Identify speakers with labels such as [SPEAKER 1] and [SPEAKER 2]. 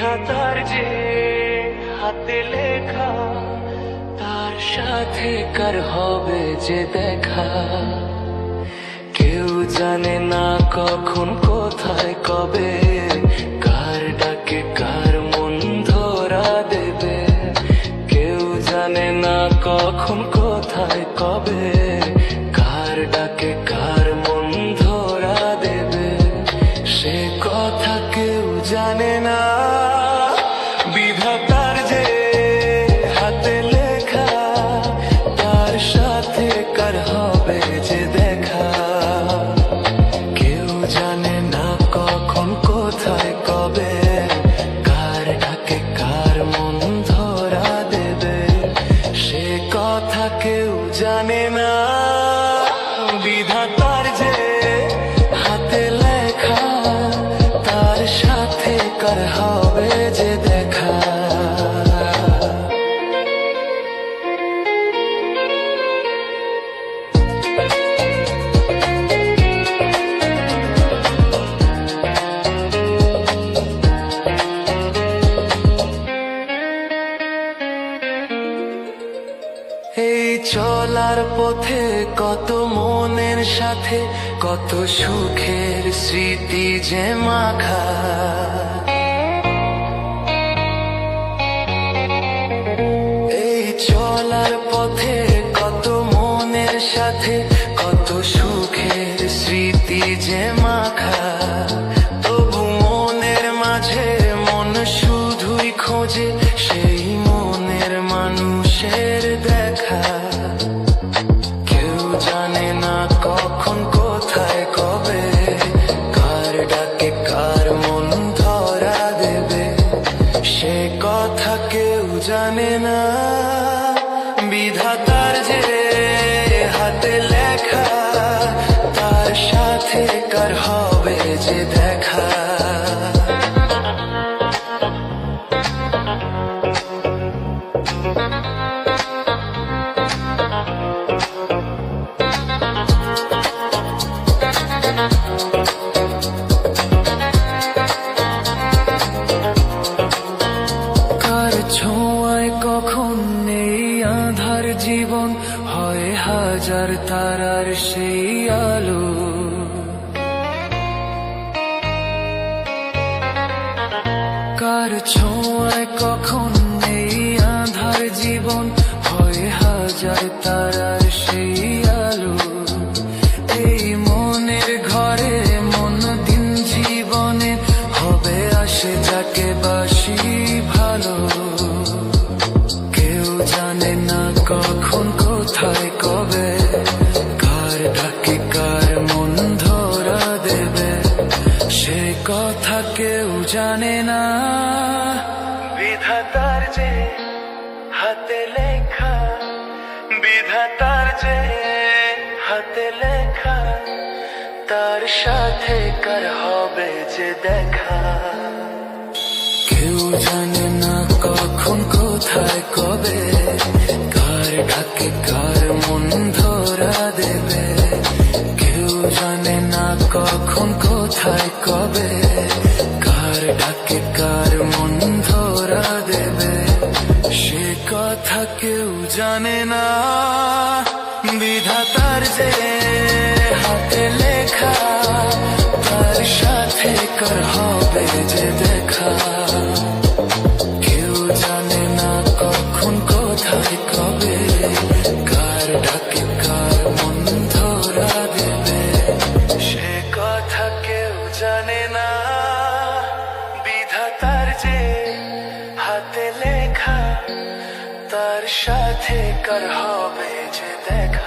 [SPEAKER 1] বিধাতার যে হাতে লেখা, তার সাথে কার হবে যে দেখা। কেউ জানে না কখন কোথায় কবে, কার ডাকে কার মন ধরা দেবে। কেউ জানে না কখন কোথায় কবে, কার ডাকে কার মন ধরা দেবে। সে কথা কেউ জানে না, বিধাতার যে হাতে লেখা, তার সাথে কার হবে যে দেখা। কেউ জানে না কখন কোথায় কবে, কার ডাকে কার মন ধরা দেবে। সে কথা কেউ জানে না, বিধাতার যে হাতে লেখা, তার সাথে কার হবে যে দেখা। এই চলার পথে কত মনের সাথে, কত সুখের স্মৃতি যে মাখা। এই চলার পথে কত মনের সাথে, কত সুখের স্মৃতি যে মাখা। তবু মনের মাঝে মন শুধুই খোঁজে সেই মনের মানুষের দেখা। কেউ জানে না কখন কোথায় কবে, কার ডাকে কার মন ধরা দেবে। সে কথা কেউ জানে না, বিধাতার যে হাতে লেখা, তার সাথে কার হবে যে দেখা। কার ছোঁয়ায় কখন নেই আঁধার জীবন, হয় হাজার তারার সেই আলো। কার ছোঁয়ায় কখন নেই আঁধার জীবন, হয় হাজার তারার সেই আলো। এই মনের ঘরে মন দিন জীবনে হবে আসে যাকে বাসি ভালো। কেউ জানে না কখন কোথায় কবে, কার ডাকে কার মন ধরা দেবে। সে কথা কেউ জানে না, বিধাতার যে হাতে লেখা, বিধাতার যে হাতে লেখা, তার সাথে কার হবে যে দেখা। কেউ জানে না কখন কোথায় কবে, কার ডাকে কার মন ধরা দেবে। কেউ জানে না কখন কোথায় কবে, কার ডাকে কার মন ধরা দেবে। সে কথা কেউ জানে না, বিধাতার যে হাতে লেখা, তার সাথে কার হবে যে দেখা। কেউ জানে না কখন কোথায় কবে, কার ডাকে কার মন ধরা দেবে। সে কথা কেউ জানে না, বিধাতার যে হাতে লেখা, তার সাথে কার হবে যে দেখা।